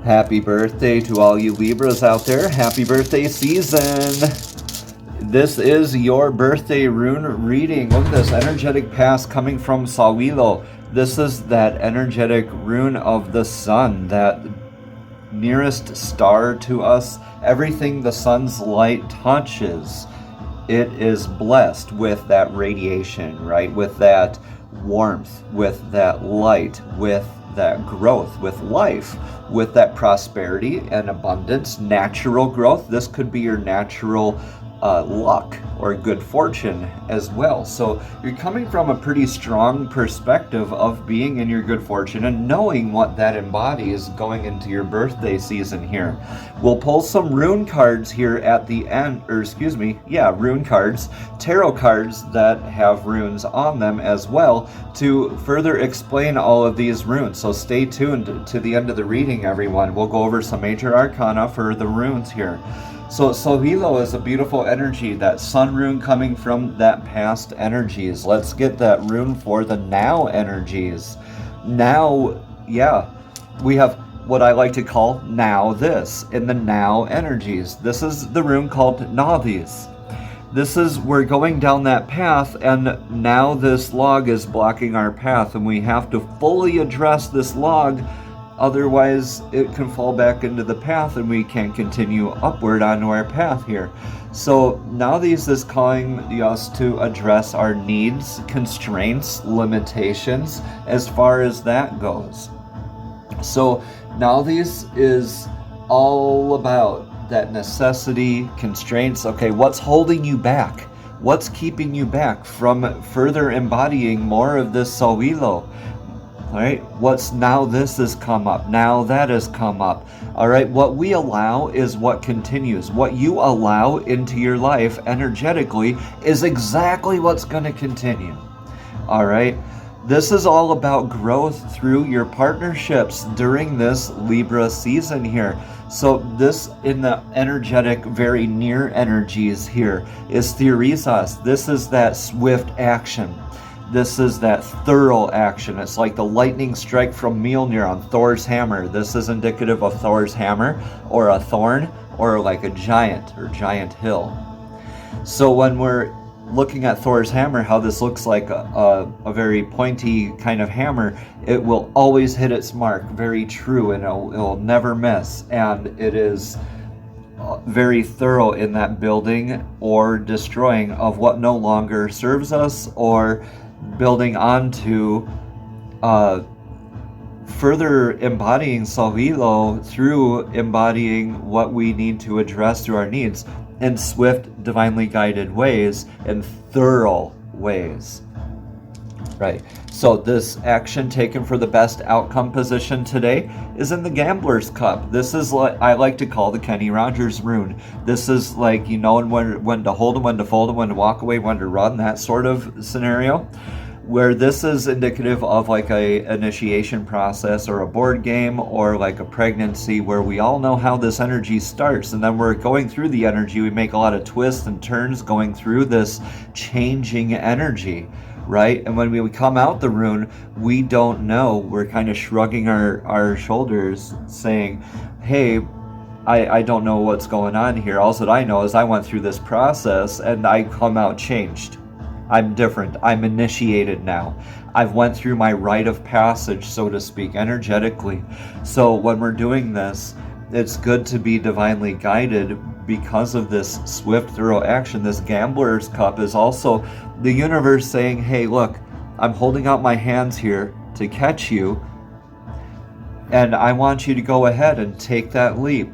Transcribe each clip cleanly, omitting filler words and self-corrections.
Happy birthday to all you Libras out there. Happy birthday season. This is your birthday rune reading. Look at this energetic pass coming from Sawilo. This is that energetic rune of the sun, that nearest star to us. Everything the sun's light touches, it is blessed with that radiation, right? With that warmth, with that light, with that growth, with life, with that prosperity and abundance, natural growth. This could be your natural luck or good fortune as well. So you're coming from a pretty strong perspective of being in your good fortune and knowing what that embodies going into your birthday season here. We'll pull some rune cards here at the end, rune cards, tarot cards that have runes on them as well to further explain all of these runes. So stay tuned to the end of the reading, everyone. We'll go over some major arcana for the runes here. So Sawilo is a beautiful energy, that sun rune coming from that past energies. Let's get that rune for the now energies. Now, we have what I like to call now this, in the now energies. This is the rune called Navis. This is, we're going down that path, and now this log is blocking our path, and we have to fully address this log. Otherwise, it can fall back into the path and we can't continue upward onto our path here. So now this is calling us to address our needs, constraints, limitations, as far as that goes. So now this is all about that necessity, constraints. Okay, what's holding you back? What's keeping you back from further embodying more of this Sawilo? All right, what's now this has come up, now that has come up. All right, what we allow is what continues. What you allow into your life energetically is exactly what's going to continue. All right, this is all about growth through your partnerships during this Libra season here. So this, in the energetic, very near energies here, is theorizas. This is that swift action. This is that thorough action. It's like the lightning strike from Mjolnir on Thor's hammer. This is indicative of Thor's hammer, or a thorn, or like a giant or giant hill. So when we're looking at Thor's hammer, how this looks like a very pointy kind of hammer, it will always hit its mark, very true, and it'll never miss. And it is very thorough in that building or destroying of what no longer serves us, or building onto further embodying Sawilo through embodying what we need to address through our needs in swift, divinely guided ways, in thorough ways. Right. So this action taken for the best outcome position today is in the Gambler's Cup. This is what I like to call the Kenny Rogers rune. This is like, you know, when to hold them, when to fold them, when to walk away, when to run, that sort of scenario. Where this is indicative of like a initiation process or a board game or like a pregnancy, where we all know how this energy starts, and then we're going through the energy. We make a lot of twists and turns going through this changing energy. Right? And when we come out the rune, we don't know. We're kind of shrugging our shoulders, saying, hey, I don't know what's going on here. All that I know is I went through this process and I come out changed. I'm different. I'm initiated now. I've went through my rite of passage, so to speak, energetically. So when we're doing this, it's good to be divinely guided because of this swift, thorough action. This Gambler's Cup is also the universe saying, hey, look, I'm holding out my hands here to catch you, and I want you to go ahead and take that leap.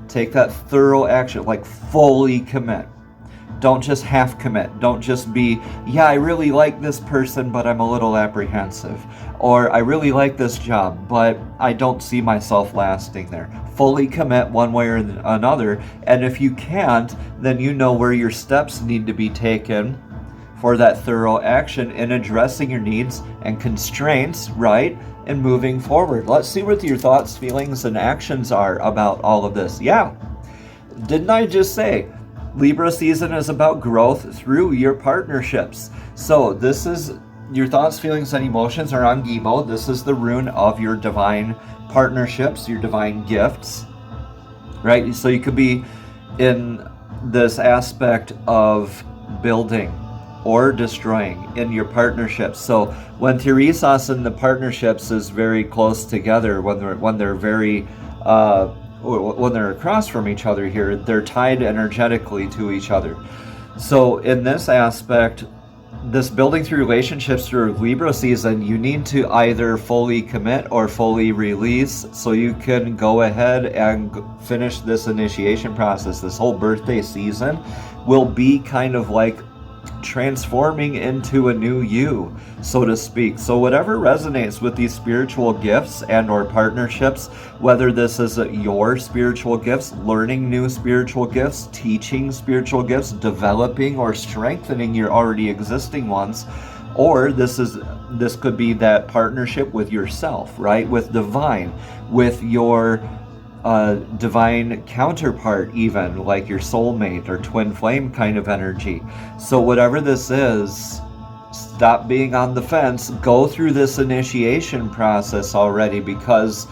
Take that thorough action, like fully commit. Don't just half commit. Don't just be, yeah, I really like this person, but I'm a little apprehensive. Or I really like this job, but I don't see myself lasting there. Fully commit one way or another. And if you can't, then you know where your steps need to be taken for that thorough action in addressing your needs and constraints, right? And moving forward. Let's see what your thoughts, feelings, and actions are about all of this. Yeah. Didn't I just say Libra season is about growth through your partnerships? So this is your thoughts, feelings, and emotions are on Gibo. This is the rune of your divine partnerships, your divine gifts, right? So you could be in this aspect of building or destroying in your partnerships. So when Theresos in the partnerships is very close together, when they're very when they're across from each other here, they're tied energetically to each other. So in this aspect, this building through relationships through Libra season, you need to either fully commit or fully release so you can go ahead and finish this initiation process. This whole birthday season will be kind of like transforming into a new you, so to speak. So whatever resonates with these spiritual gifts and or partnerships, whether this is your spiritual gifts, learning new spiritual gifts, teaching spiritual gifts, developing or strengthening your already existing ones, or this could be that partnership with yourself, right? With divine, with your divine counterpart, even like your soulmate or twin flame kind of energy. So whatever this is, stop being on the fence, go through this initiation process already, because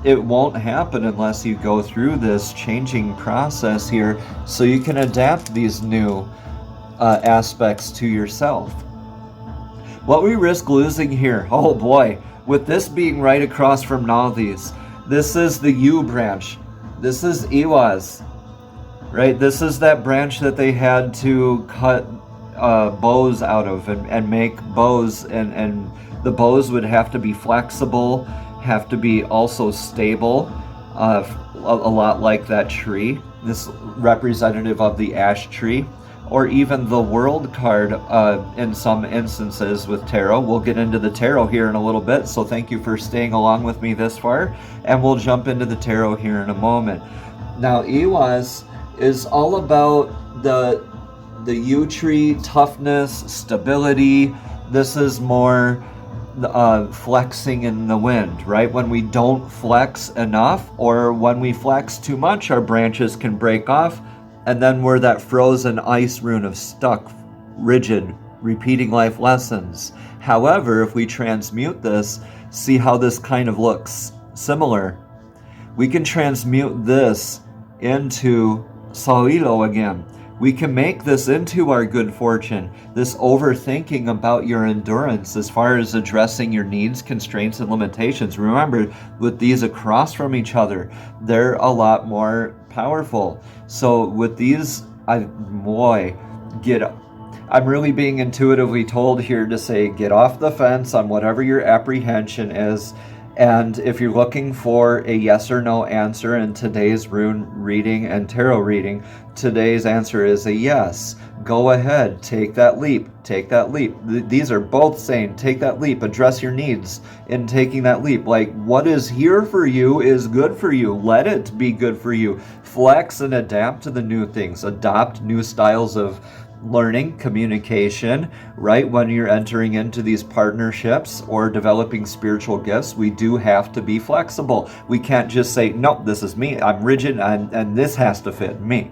it won't happen unless you go through this changing process here so you can adapt these new aspects to yourself. What we risk losing here, oh boy, with this being right across from Nalthis, this is the U branch. This is Iwas, right? This is that branch that they had to cut bows out of and make bows, and the bows would have to be flexible, have to be also stable, a lot like that tree. This representative of the ash tree, or even the world card in some instances with tarot. We'll get into the tarot here in a little bit, so thank you for staying along with me this far, and we'll jump into the tarot here in a moment. Now, Iwas is all about the yew tree, toughness, stability. This is more flexing in the wind, right? When we don't flex enough, or when we flex too much, our branches can break off, and then we're that frozen ice rune of stuck, rigid, repeating life lessons. However, if we transmute this, see how this kind of looks similar. We can transmute this into Sawilo again. We can make this into our good fortune, this overthinking about your endurance as far as addressing your needs, constraints, and limitations. Remember, with these across from each other, they're a lot more powerful. So with these, I'm really being intuitively told here to say, get off the fence on whatever your apprehension is. And if you're looking for a yes or no answer in today's rune reading and tarot reading, today's answer is a yes. Go ahead, take that leap, take that leap. These are both saying, take that leap, address your needs in taking that leap. Like, what is here for you is good for you. Let it be good for you. Flex and adapt to the new things. Adopt new styles of learning, communication, right? When you're entering into these partnerships or developing spiritual gifts, we do have to be flexible. We can't just say, nope, this is me, I'm rigid, and this has to fit me.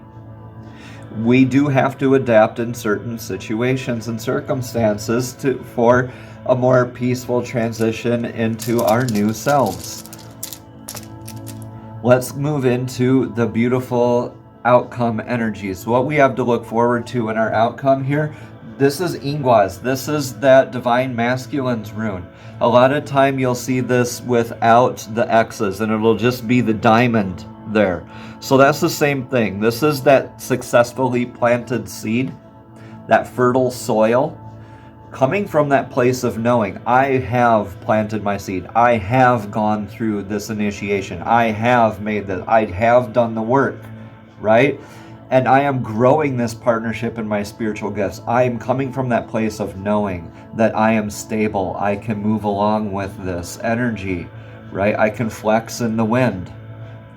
We do have to adapt in certain situations and circumstances for a more peaceful transition into our new selves. Let's move into the beautiful outcome energies. What we have to look forward to in our outcome here, this is Ingwas. This is that divine masculine's rune. A lot of time you'll see this without the X's, and it'll just be the diamond there. So that's the same thing. This is that successfully planted seed, that fertile soil, coming from that place of knowing, I have planted my seed. I have gone through this initiation. I have made this. I have done the work. Right? And I am growing this partnership in my spiritual gifts. I am coming from that place of knowing that I am stable. I can move along with this energy, right? I can flex in the wind.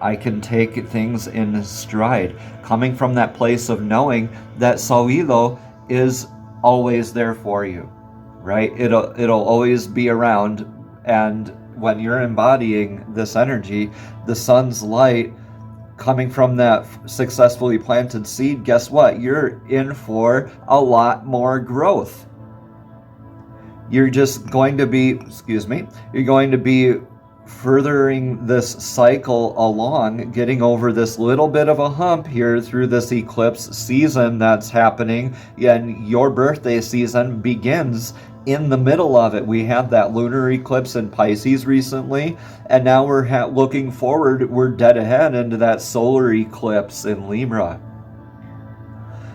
I can take things in stride. Coming from that place of knowing that Sawilo is always there for you, right? It'll always be around. And when you're embodying this energy, the sun's light, coming from that successfully planted seed, guess what? You're in for a lot more growth. You're just going to be, you're going to be furthering this cycle along, getting over this little bit of a hump here through this eclipse season that's happening, and your birthday season begins in the middle of it. We had that lunar eclipse in Pisces recently, and now we're looking forward, we're dead ahead into that solar eclipse in Libra.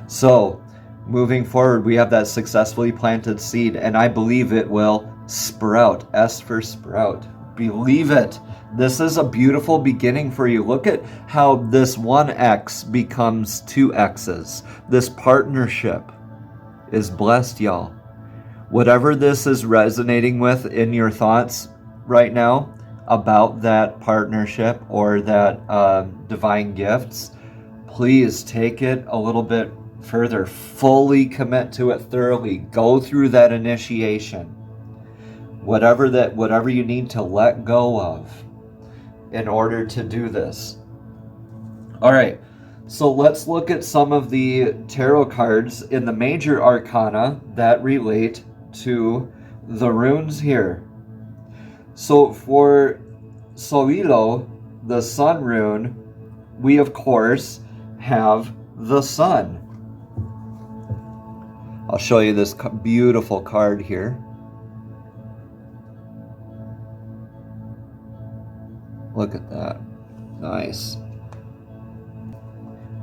So, moving forward, we have that successfully planted seed, and I believe it will sprout. S for sprout. Believe it. This is a beautiful beginning for you. Look at how this one X becomes two X's. This partnership is blessed, y'all. Whatever this is resonating with in your thoughts right now about that partnership or that divine gifts, please take it a little bit further. Fully commit to it thoroughly. Go through that initiation. Whatever you need to let go of in order to do this. All right, so let's look at some of the tarot cards in the major arcana that relate to the runes here. So for Solilo, the sun rune, we of course have the sun. I'll show you this beautiful card here. Look at that. Nice.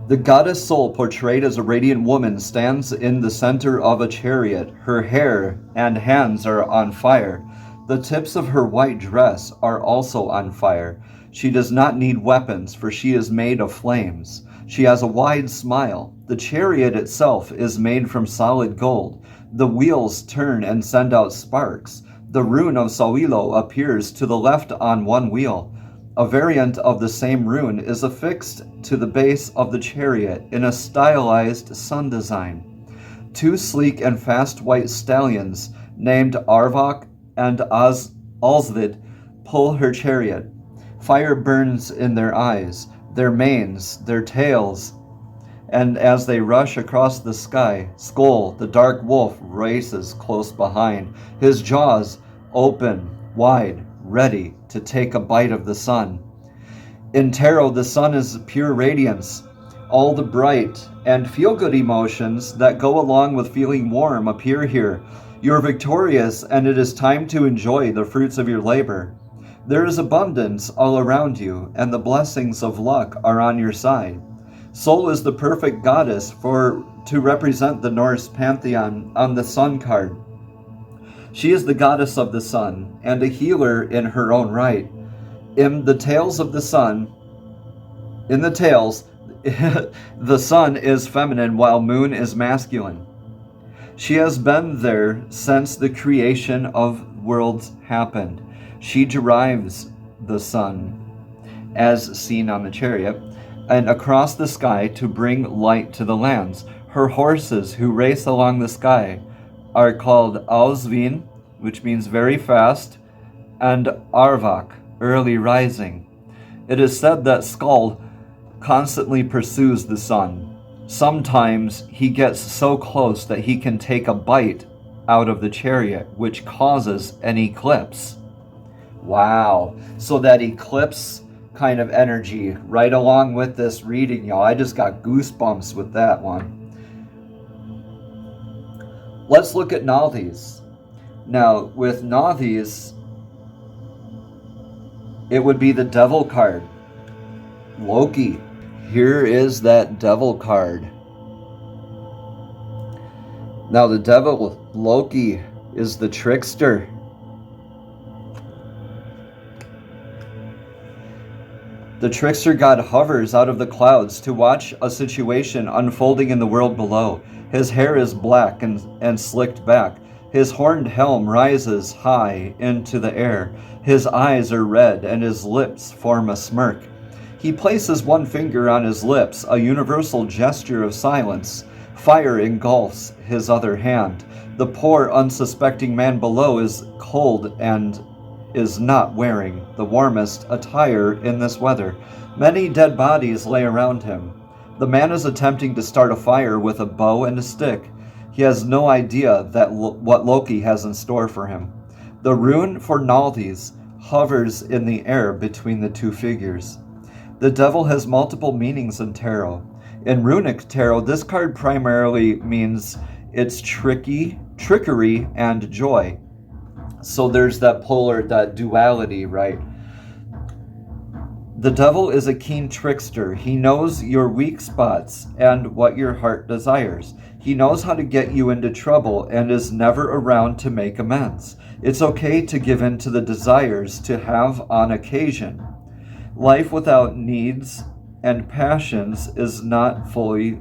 The goddess soul, portrayed as a radiant woman, stands in the center of a chariot. Her hair and hands are on fire. The tips of her white dress are also on fire. She does not need weapons, for she is made of flames. She has a wide smile. The chariot itself is made from solid gold. The wheels turn and send out sparks. The rune of Sawilo appears to the left on one wheel. A variant of the same rune is affixed to the base of the chariot in a stylized sun design. Two sleek and fast white stallions named Arvak and Alsvid pull her chariot. Fire burns in their eyes, their manes, their tails, and as they rush across the sky, Skull, the dark wolf, races close behind, his jaws open wide, ready to take a bite of the sun. In tarot, the sun is pure radiance. All the bright and feel-good emotions that go along with feeling warm appear here. You're victorious, and it is time to enjoy the fruits of your labor. There is abundance all around you, and the blessings of luck are on your side. Sol is the perfect goddess to represent the Norse pantheon on the sun card. She is the goddess of the sun, and a healer in her own right. In the tales of the sun, the sun is feminine while moon is masculine. She has been there since the creation of worlds happened. She derives the sun, as seen on the chariot, and across the sky to bring light to the lands. Her horses who race along the sky are called Alsvin, which means very fast, and Arvak, early rising. It is said that Skull constantly pursues the sun. Sometimes he gets so close that he can take a bite out of the chariot, which causes an eclipse. Wow. So that eclipse kind of energy right along with this reading, y'all. I just got goosebumps with that one. Let's look at Nalthis. Now, with Nalthis, it would be the devil card. Loki. Here is that devil card. Now, the devil, Loki, is the trickster. The trickster god hovers out of the clouds to watch a situation unfolding in the world below. His hair is black and slicked back. His horned helm rises high into the air. His eyes are red and his lips form a smirk. He places one finger on his lips, a universal gesture of silence. Fire engulfs his other hand. The poor, unsuspecting man below is cold and is not wearing the warmest attire in this weather. Many dead bodies lay around him. The man is attempting to start a fire with a bow and a stick. He has no idea that what Loki has in store for him. The rune for Naldi's hovers in the air between the two figures. The devil has multiple meanings in tarot. In runic tarot, this card primarily means it's trickery, and joy. So there's that duality, right? The devil is a keen trickster. He knows your weak spots and what your heart desires. He knows how to get you into trouble and is never around to make amends. It's okay to give in to the desires to have on occasion. Life without needs and passions is not fully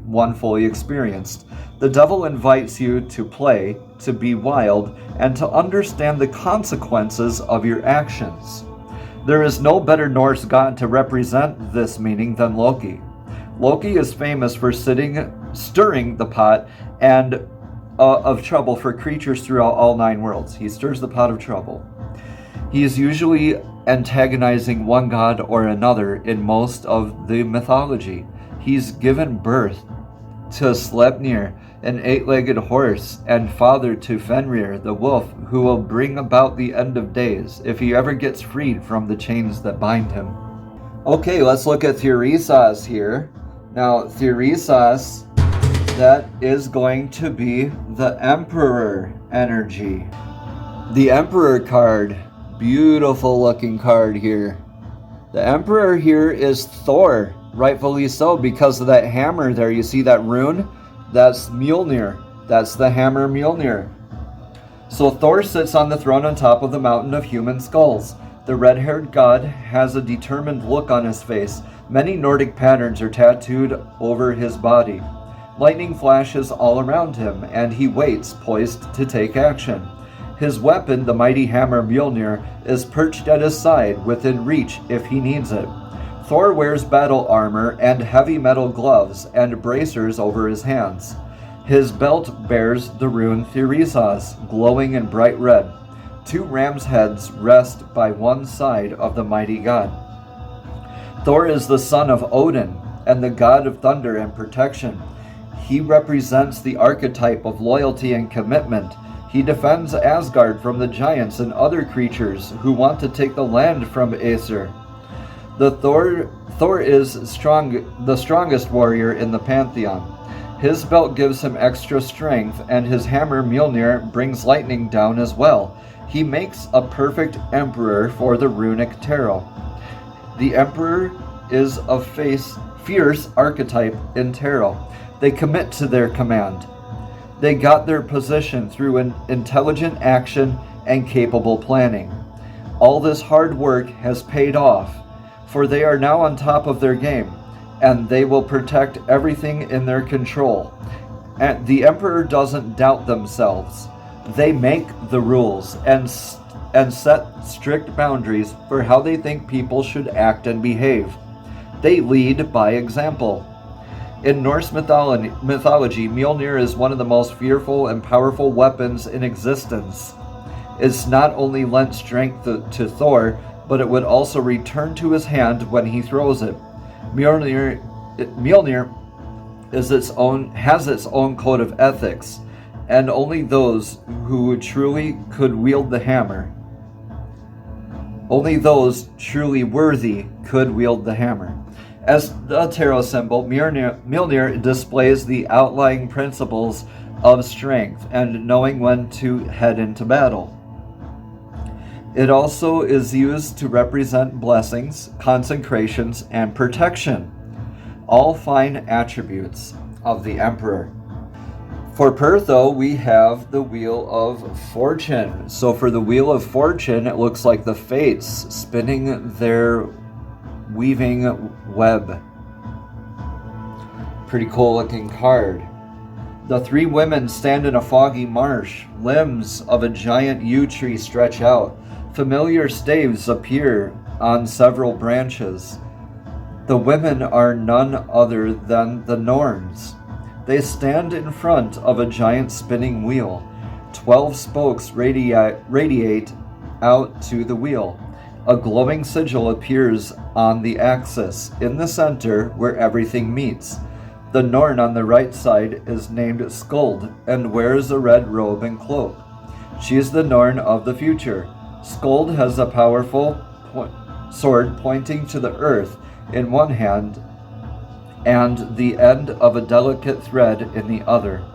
experienced. The devil invites you to play, to be wild, and to understand the consequences of your actions. There is no better Norse god to represent this meaning than Loki. Loki is famous for stirring the pot and of trouble for creatures throughout all 9 worlds. He stirs the pot of trouble. He is usually antagonizing one god or another in most of the mythology. He's given birth to Sleipnir, an 8-legged horse, and father to Fenrir, the wolf, who will bring about the end of days if he ever gets freed from the chains that bind him. Okay, let's look at Therisas here. Now, Therisas, that is going to be the Emperor energy. The Emperor card, beautiful looking card here. The Emperor here is Thor, rightfully so, because of that hammer there. You see that rune? That's Mjolnir. That's the hammer Mjolnir. So Thor sits on the throne on top of the mountain of human skulls. The red-haired god has a determined look on his face. Many Nordic patterns are tattooed over his body. Lightning flashes all around him, and he waits, poised to take action. His weapon, the mighty hammer Mjolnir, is perched at his side, within reach if he needs it. Thor wears battle armor and heavy metal gloves and bracers over his hands. His belt bears the rune Therisas, glowing in bright red. 2 ram's heads rest by one side of the mighty god. Thor is the son of Odin and the god of thunder and protection. He represents the archetype of loyalty and commitment. He defends Asgard from the giants and other creatures who want to take the land from Aesir. Thor is the strongest warrior in the pantheon. His belt gives him extra strength, and his hammer Mjolnir brings lightning down as well. He makes a perfect emperor for the runic tarot. The emperor is a fierce archetype in tarot. They commit to their command. They got their position through an intelligent action and capable planning. All this hard work has paid off, for they are now on top of their game, and they will protect everything in their control. And the Emperor doesn't doubt themselves. They make the rules and set strict boundaries for how they think people should act and behave. They lead by example. In Norse mythology, Mjolnir is one of the most fearful and powerful weapons in existence. It's not only lent strength to Thor, but it would also return to his hand when he throws it. Mjolnir has its own code of ethics, and only those who truly could wield the hammer, only those truly worthy could wield the hammer. As a tarot symbol, Mjolnir displays the outlying principles of strength and knowing when to head into battle. It also is used to represent blessings, consecrations, and protection, all fine attributes of the Emperor. For Pertho, we have the Wheel of Fortune. So for the Wheel of Fortune, it looks like the Fates spinning their weaving web. Pretty cool looking card. The 3 women stand in a foggy marsh. Limbs of a giant yew tree stretch out. Familiar staves appear on several branches. The women are none other than the Norns. They stand in front of a giant spinning wheel. 12 spokes radiate out to the wheel. A glowing sigil appears on the axis, in the center where everything meets. The Norn on the right side is named Skuld and wears a red robe and cloak. She is the Norn of the future. Skuld has a powerful sword pointing to the earth in one hand and the end of a delicate thread in the other.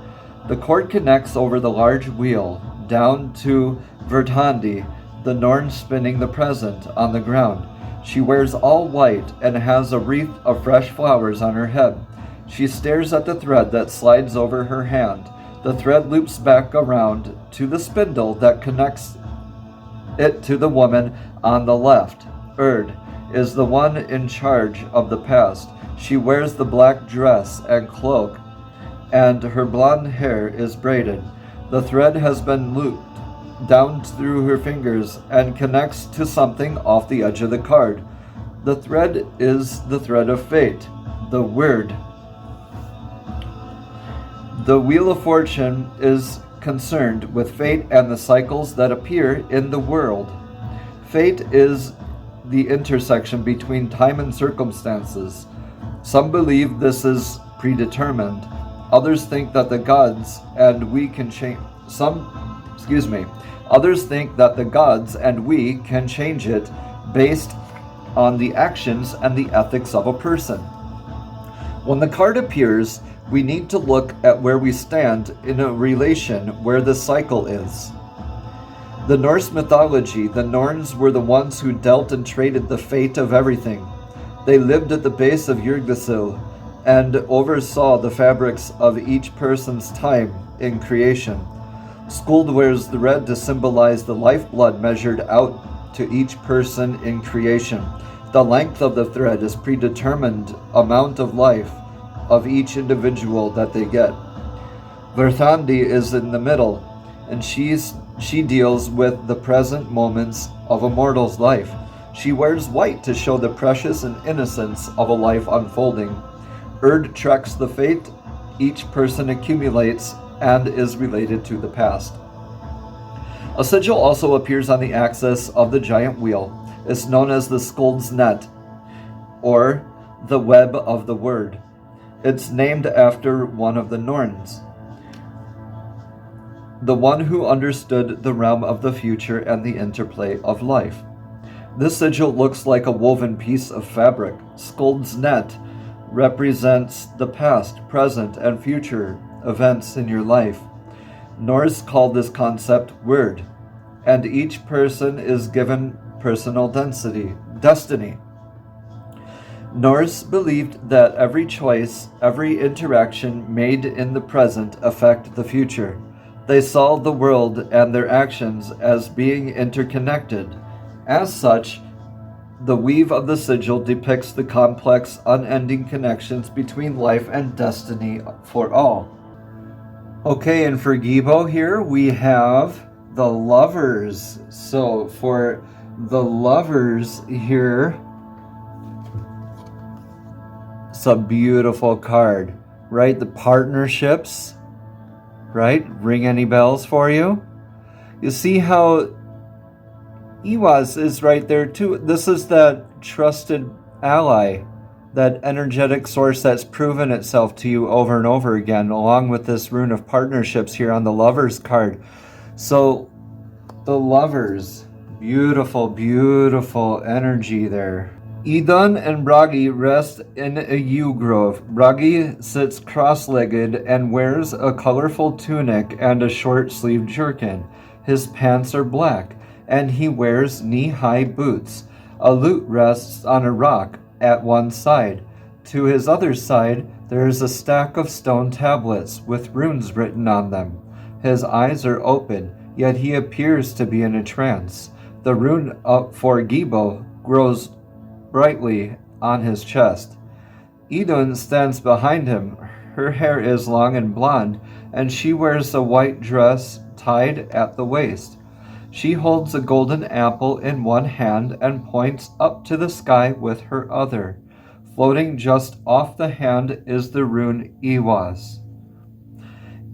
The cord connects over the large wheel down to Verdhandi, the Norn spinning the present on the ground. She wears all white and has a wreath of fresh flowers on her head. She stares at the thread that slides over her hand. The thread loops back around to the spindle that connects it to the woman on the left. Erd is the one in charge of the past. She wears the black dress and cloak, and her blonde hair is braided. The thread has been looped down through her fingers and connects to something off the edge of the card. The thread is the thread of fate, the word. The Wheel of Fortune is concerned with fate and the cycles that appear in the world. Fate is the intersection between time and circumstances. Some believe this is predetermined. Others think that the gods and we can change Others think that the gods and we can change it based on the actions and the ethics of a person. When the card appears, we need to look at where we stand in a relation where the cycle is. The Norse mythology, the Norns were the ones who dealt and traded the fate of everything. They lived at the base of Yggdrasil and oversaw the fabrics of each person's time in creation. Skuld wears the red to symbolize the lifeblood measured out to each person in creation. The length of the thread is predetermined amount of life of each individual that they get. Verthandi is in the middle, and she deals with the present moments of a mortal's life. She wears white to show the precious and innocence of a life unfolding. Erd tracks the fate each person accumulates and is related to the past. A sigil also appears on the axis of the giant wheel. It's known as the Skuld's net, or the web of the word. It's named after one of the Norns, the one who understood the realm of the future and the interplay of life. This sigil looks like a woven piece of fabric. Skuld's net represents the past, present, and future events in your life. Norse called this concept word, and each person is given personal destiny. Norse believed that every choice, every interaction made in the present affect the future. They saw the world and their actions as being interconnected. As such, the weave of the sigil depicts the complex, unending connections between life and destiny for all. Okay, and for Gibo here, we have the Lovers. So for the Lovers here, it's a beautiful card, right? The partnerships, right? Ring any bells for you? You see how Iwas is right there too. This is that trusted ally, that energetic source that's proven itself to you over and over again, along with this rune of partnerships here on the Lovers card. So the Lovers, beautiful, beautiful energy there. Idun and Bragi rest in a yew grove. Bragi sits cross-legged and wears a colorful tunic and a short-sleeved jerkin. His pants are black, and he wears knee-high boots. A lute rests on a rock at one side. To his other side, there is a stack of stone tablets with runes written on them. His eyes are open, yet he appears to be in a trance. The rune up for Gibo grows brightly on his chest. Idun stands behind him. Her hair is long and blonde, and she wears a white dress tied at the waist. She holds a golden apple in one hand and points up to the sky with her other. Floating just off the hand is the rune Iwas.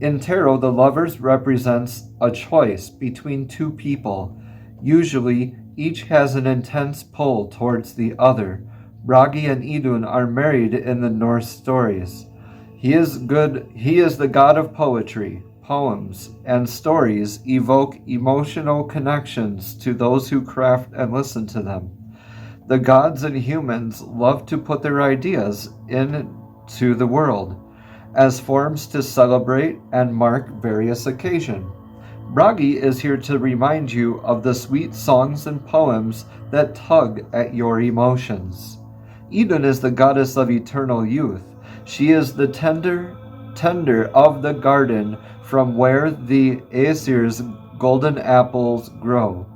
In tarot, the Lovers represents a choice between two people. Usually, each has an intense pull towards the other. Bragi and Idun are married in the Norse stories. He is good. He is the god of poetry. Poems and stories evoke emotional connections to those who craft and listen to them. The gods and humans love to put their ideas into the world as forms to celebrate and mark various occasions. Bragi is here to remind you of the sweet songs and poems that tug at your emotions. Idun is the goddess of eternal youth. She is the tender of the garden from where the Aesir's golden apples grow.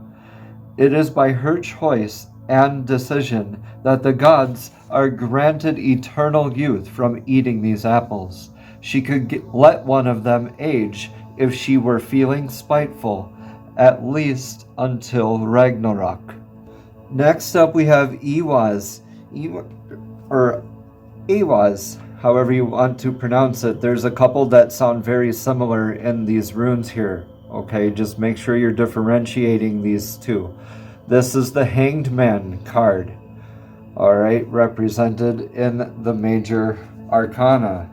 It is by her choice and decision that the gods are granted eternal youth from eating these apples. She could let one of them age if she were feeling spiteful, at least until Ragnarok. Next up we have Ewaz, or Ewaz, however you want to pronounce it. There's a couple that sound very similar in these runes here. Okay, just make sure you're differentiating these two. This is the Hanged Man card. Alright, represented in the major arcana.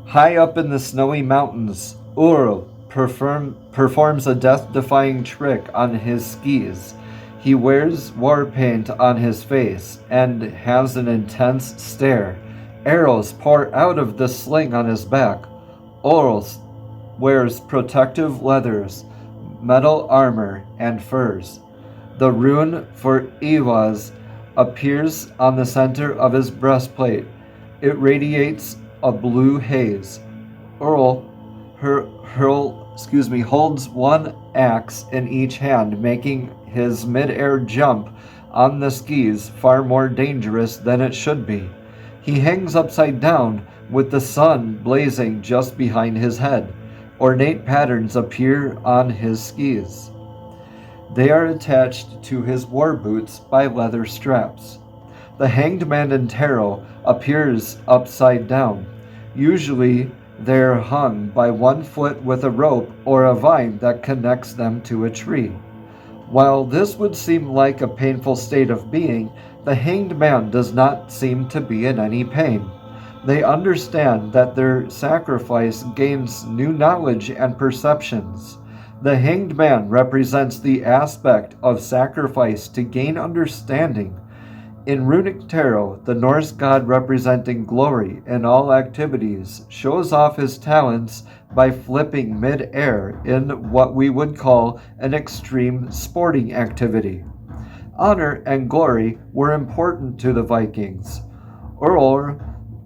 High up in the snowy mountains, Url performs a death-defying trick on his skis. He wears war paint on his face and has an intense stare. Arrows pour out of the sling on his back. Url wears protective leathers, metal armor, and furs. The rune for Ewaz appears on the center of his breastplate. It radiates a blue haze. Url holds one axe in each hand, making his mid-air jump on the skis far more dangerous than it should be. He hangs upside down with the sun blazing just behind his head. Ornate patterns appear on his skis. They are attached to his war boots by leather straps. The Hanged Man in tarot appears upside down. Usually they're hung by one foot with a rope or a vine that connects them to a tree. While this would seem like a painful state of being, the Hanged Man does not seem to be in any pain. They understand that their sacrifice gains new knowledge and perceptions. The Hanged Man represents the aspect of sacrifice to gain understanding. In runic tarot, the Norse god representing glory in all activities shows off his talents by flipping mid-air in what we would call an extreme sporting activity. Honor and glory were important to the Vikings. Url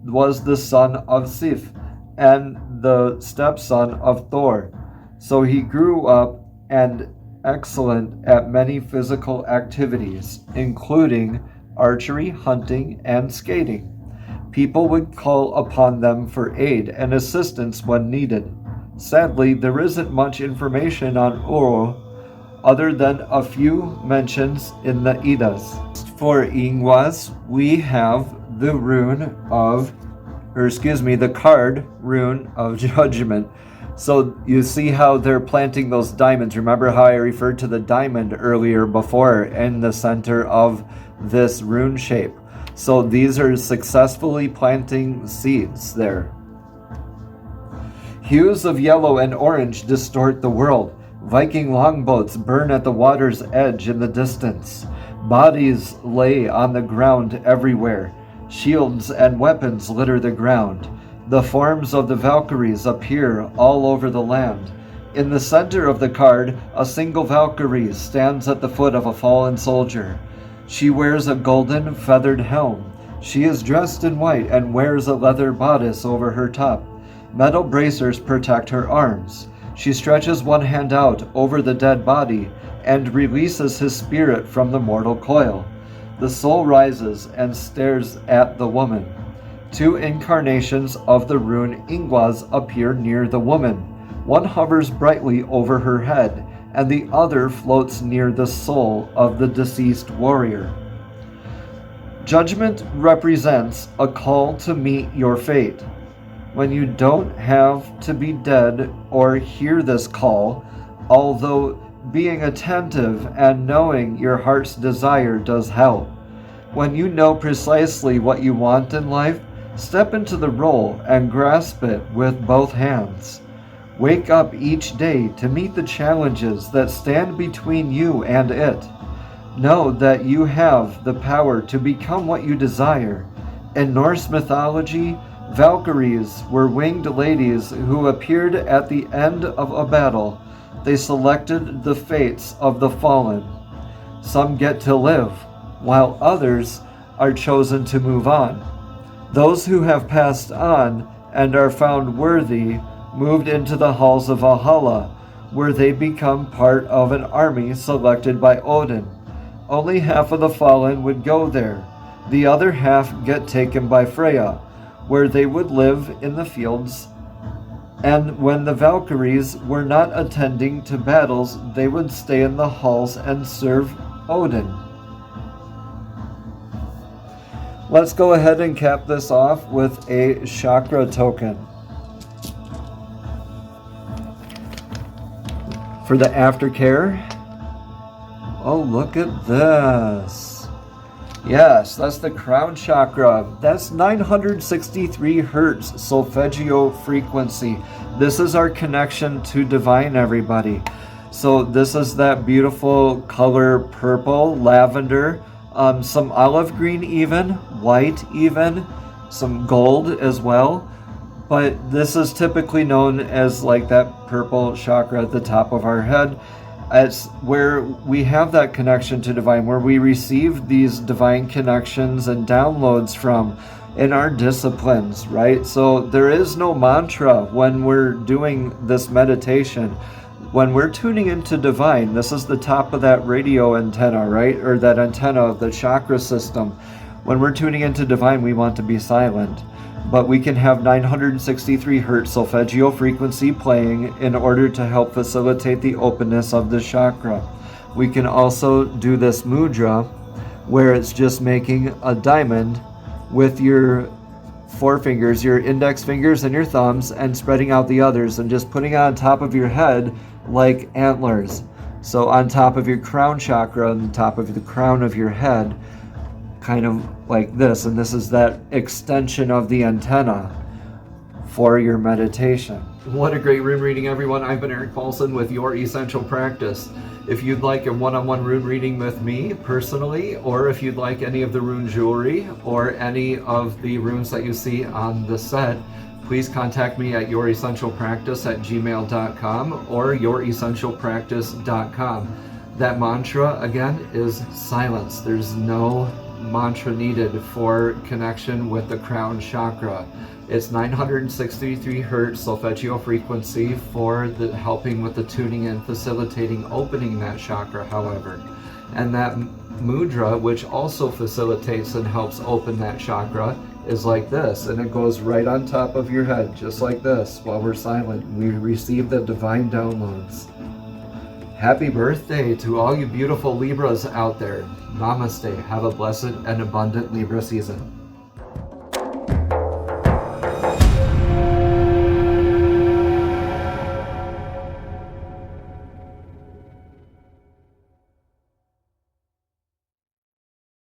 was the son of Sif and the stepson of Thor, so he grew up and excellent at many physical activities, including archery, hunting, and skating. People would call upon them for aid and assistance when needed. Sadly, there isn't much information on Url other than a few mentions in the Eddas. For Ewaz, we have the the card Rune of Judgment. So you see how they're planting those diamonds. Remember how I referred to the diamond earlier before in the center of this rune shape. So these are successfully planting seeds there. Hues of yellow and orange distort the world. Viking longboats burn at the water's edge in the distance. Bodies lay on the ground everywhere. Shields and weapons litter the ground. The forms of the Valkyries appear all over the land. In the center of the card, a single Valkyrie stands at the foot of a fallen soldier. She wears a golden feathered helm. She is dressed in white and wears a leather bodice over her top. Metal bracers protect her arms. She stretches one hand out over the dead body and releases his spirit from the mortal coil. The soul rises and stares at the woman. Two incarnations of the rune Ewaz appear near the woman. One hovers brightly over her head, and the other floats near the soul of the deceased warrior. Judgment represents a call to meet your fate. When you don't have to be dead or hear this call, although being attentive and knowing your heart's desire does help. When you know precisely what you want in life, step into the role and grasp it with both hands. Wake up each day to meet the challenges that stand between you and it. Know that you have the power to become what you desire. In Norse mythology, Valkyries were winged ladies who appeared at the end of a battle. They selected the fates of the fallen. Some get to live, while others are chosen to move on. Those who have passed on and are found worthy moved into the halls of Valhalla, where they become part of an army selected by Odin. Only half of the fallen would go there. The other half get taken by Freya, where they would live in the fields. And when the Valkyries were not attending to battles, they would stay in the halls and serve Odin. Let's go ahead and cap this off with a chakra token. For the aftercare, oh, look at this. Yes, that's the crown chakra. That's 963 hertz solfeggio frequency. This is our connection to divine, everybody. So this is that beautiful color purple, lavender, some olive green even, white even, some gold as well. But this is typically known as like that purple chakra at the top of our head. It's where we have that connection to divine, where we receive these divine connections and downloads from in our disciplines, right? So there is no mantra when we're doing this meditation. When we're tuning into divine, this is the top of that radio antenna, right? Or that antenna of the chakra system. When we're tuning into divine, we want to be silent. But we can have 963 hertz solfeggio frequency playing in order to help facilitate the openness of the chakra. We can also do this mudra, where it's just making a diamond with your forefingers, your index fingers and your thumbs, and spreading out the others and just putting it on top of your head like antlers. So on top of your crown chakra, on the top of the crown of your head, kind of like this, and this is that extension of the antenna for your meditation. What a great rune reading, everyone. I've been Eric Paulson with Your Essential Practice. If you'd like a one-on-one rune reading with me personally, or if you'd like any of the rune jewelry or any of the runes that you see on the set, please contact me at youressentialpractice@gmail.com or youressentialpractice.com. That mantra, again, is silence. There's no mantra needed for connection with the crown chakra. It's 963 hertz solfeggio frequency for the helping with the tuning and facilitating opening that chakra, however. And that mudra, which also facilitates and helps open that chakra, is like this, and it goes right on top of your head, just like this. While we're silent, we receive the divine downloads. Happy birthday to all you beautiful Libras out there. Namaste. Have a blessed and abundant Libra season.